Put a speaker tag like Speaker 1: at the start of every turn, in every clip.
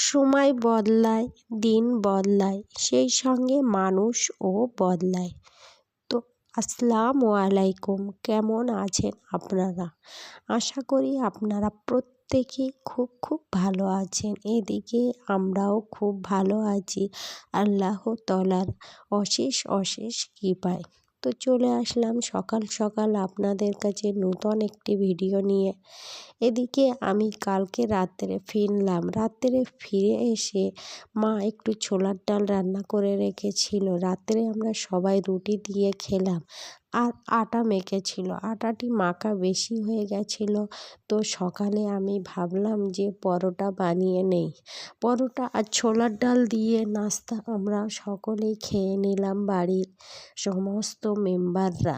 Speaker 1: সময় বদলায়, দিন বদলায়, সেই সঙ্গে মানুষও বদলায়। তো আসসালামু আলাইকুম, কেমন আছেন আপনারা? আশা করি আপনারা প্রত্যেকেই খুব খুব ভালো আছেন। এদিকে আমরাও খুব ভালো আছি আল্লাহ তাআলার অশেষ অশেষ কৃপায়। তো চলে আসলাম সকাল সকাল আপনাদের কাছে নতুন একটি ভিডিও নিয়ে। এদিকে আমি কালকে রাত্রে ফিরলাম। রাত্রে ফিরে এসে মা একটু ছোলার ডাল রান্না করে রেখেছিল। রাত্রে আমরা সবাই রুটি দিয়ে খেলাম। আর আটা মেখেছিল, আটাটি মাখা বেশি হয়ে গেছিল। তো সকালে আমি ভাবলাম যে পরোটা বানিয়ে নেই। পরোটা আর ছোলার ডাল দিয়ে নাস্তা আমরা সকলেই খেয়ে নিলাম, বাড়ির সমস্ত মেম্বাররা।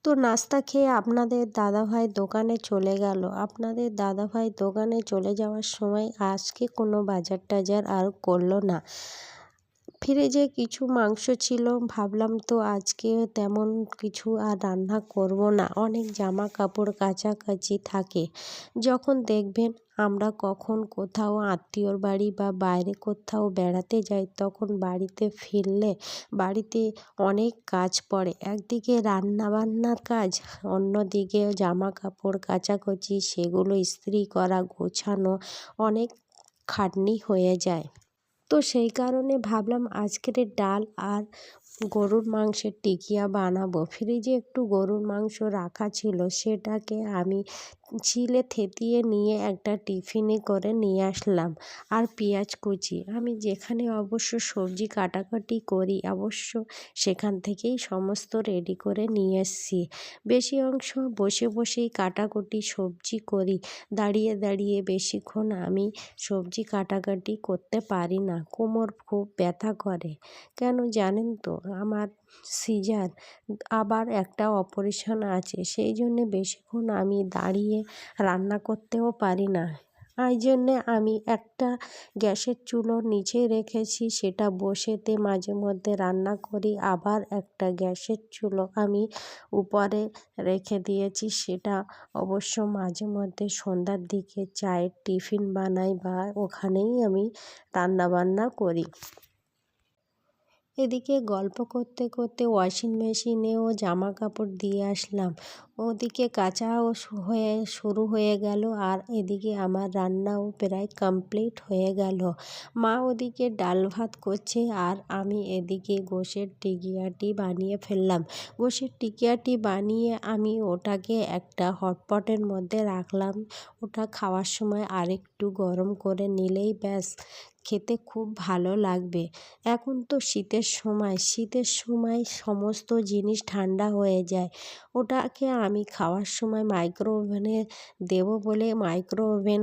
Speaker 1: তো নাস্তা খেয়ে আপনাদের দাদাভাই দোকানে চলে গেল। আপনাদের দাদাভাই দোকানে চলে যাওয়ার সময় আজকে কোনো বাজার টাজার আর করলো না। ফ্রিজে কিছু মাংস ছিল, ভাবলাম তো আজকে তেমন কিছু আর রান্না করব না। অনেক জামা কাপড় কাচাকাচি থাকে। যখন দেখবেন আমরা কখন কোথাও আত্মীয়র বাড়ি বা বাইরে কোথাও বেড়াতে যাই, তখন বাড়িতে ফিরলে বাড়িতে অনেক কাজ পড়ে। একদিকে রান্নাবান্নার কাজ, অন্যদিকে জামা কাপড় কাচাকুচি, সেগুলো ইস্ত্রি করা, গোছানো, অনেক খাটনি হয়ে যায়। তো সেই কারণে ভাবলাম আজকের ডাল আর গরুর মাংসের টিকিয়া বানাবো। ফ্রিজে একটু গরুর মাংস রাখা ছিল, সেটাকে আমি ছিলে থেতিয়ে নিয়ে একটা টিফিনে করে নিয়ে আসলাম। আর পেঁয়াজ কুচি, আমি যেখানে অবশ্য সবজি কাটাকাটি করি অবশ্য সেখান থেকেই সমস্ত রেডি করে নিয়ে এসেছি। বেশি অংশ বসে বসেই কাটাকুটি সবজি করি। দাঁড়িয়ে দাঁড়িয়ে বেশিক্ষণ আমি সবজি কাটাকাটি করতে পারি না, কোমর খুব ব্যথা করে। কেন জানেন তো, আমার সিজার আবার একটা অপারেশন আছে, সেই জন্যে বেশিক্ষণ আমি দাঁড়িয়ে রান্না করতেও পারি না। এই জন্যে আমি একটা গ্যাসের চুলো নিচে রেখেছি, সেটা বসেতে মাঝে মধ্যে রান্না করি। আবার একটা গ্যাসের চুলো আমি উপরে রেখে দিয়েছি, সেটা অবশ্য মাঝে মধ্যে সন্ধ্যার দিকে চায়ের টিফিন বানাই বা ওখানেই আমি রান্নাবান্না করি। এদিকে গল্প করতে করতে ওয়াশিং মেশিনেও জামা কাপড় দিয়ে আসলাম। ওদিকে কাচাও শুরু হয়ে গেল, আর এদিকে আমার রান্নাও প্রায় কমপ্লিট হয়ে গেল। মা ওদিকে ডাল ভাত করছে, আর আমি এদিকে গোশের টিকিয়াটি বানিয়ে ফেললাম। গোশের টিকিয়াটি বানিয়ে আমি ওটাকে একটা হটপটের মধ্যে রাখলাম। ওটা খাওয়ার সময় আরেকটু গরম করে নিলেই ব্যাস, খেতে খুব ভালো লাগবে। এখন তো শীতের সময় সমস্ত জিনিস ঠান্ডা হয়ে যায়। ওটাকে আমি খাওয়ার সময় মাইক্রো ওভেনে দেবো বলে মাইক্রো ওভেন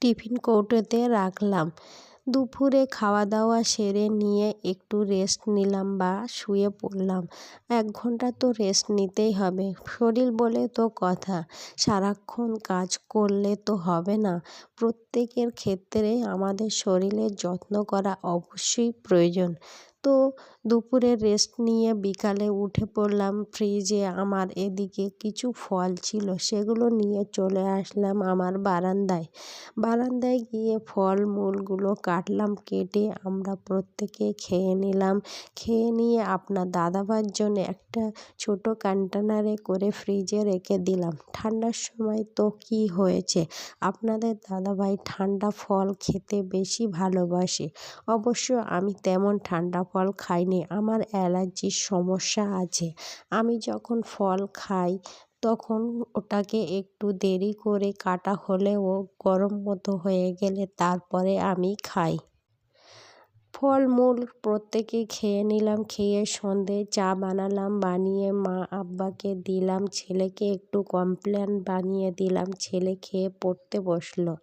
Speaker 1: টিফিন কৌটোতে রাখলাম। দুপুরে খাওয়া দাওয়া সেরে নিয়ে একটু রেস্ট নিলাম বা শুয়ে পড়লাম। 1 ঘন্টা তো রেস্ট নিতেই হবে, শরীর বলে তো কথা। সারাক্ষণ কাজ করলে তো হবে না। প্রত্যেকের ক্ষেত্রে আমাদের শরীরের যত্ন করা অবশ্যই প্রয়োজন। তো দুপুরে রেস্ট নিয়ে বিকালে উঠে পড়লাম। ফ্রিজে আমার এদিকে কিছু ফল ছিল, সেগুলো নিয়ে চলে আসলাম আমার বারান্দায় গিয়ে ফল মূলগুলো কাটলাম। কেটে আমরা প্রত্যেকে খেয়ে নিলাম। খেয়ে নিয়ে আপনার দাদাভাইয়ের জন্য একটা ছোট কন্টেনারে করে ফ্রিজে রেখে দিলাম। ঠান্ডার সময় তো কি হয়েছে, আপনাদের দাদাভাই ঠান্ডা ফল খেতে বেশি ভালোবাসে। অবশ্য আমি তেমন ঠান্ডা ফল খাইনি, আমার অ্যালার্জির সমস্যা আছে। আমি যখন ফল খাই তখন ওটাকে একটু দেরি করে কাটা হলেও গরম মতো হয়ে গেলে তারপরে আমি খাই। ফলমূল প্রত্যেকে খেয়ে নিলাম। খেয়ে সন্ধে চা বানালাম, বানিয়ে মা আব্বাকে দিলাম। ছেলেকে একটু কমপ্লেন বানিয়ে দিলাম, ছেলে খেয়ে পড়তে বসলো।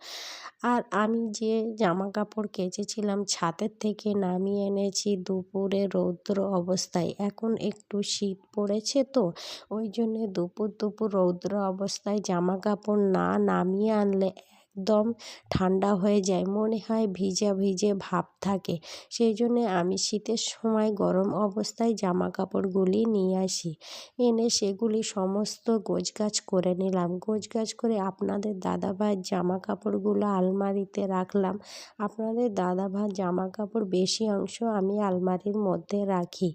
Speaker 1: আর আমি যে জামা কাপড় কেচেছিলাম ছাদের থেকে নামিয়ে এনেছি দুপুরে রৌদ্র অবস্থায়। এখন একটু শীত পড়েছে তো, ওই জন্যে দুপুর রৌদ্র অবস্থায় জামা কাপড় না নামিয়ে আনলে একদম ঠান্ডা হয়ে যায়, মনে হয় ভিজে ভিজে ভাব থাকে। সেই জন্যে আমি শীতের সময় গরম অবস্থায় জামা কাপড়গুলি নিয়ে আসি, এনে সেগুলি সমস্ত গোছগাছ করে নিলাম। গোছগাছ করে আপনাদের দাদাভাইয়ের জামা কাপড়গুলো আলমারিতে রাখলাম। আপনাদের দাদাভাইয়ের জামা কাপড় বেশি অংশ আমি আলমারির মধ্যে রাখি।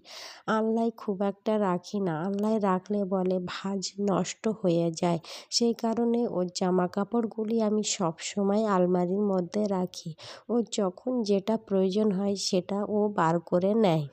Speaker 1: আলনায় খুব একটা রাখি না, আলনায় রাখলে বলে ভাঁজ নষ্ট হয়ে যায়। সেই কারণে ওর জামা কাপড়গুলি আমি সব সময় আলমারির মধ্যে রাখি। ওর যখন যেটা প্রয়োজন হয় সেটা ও বার করে নেয়।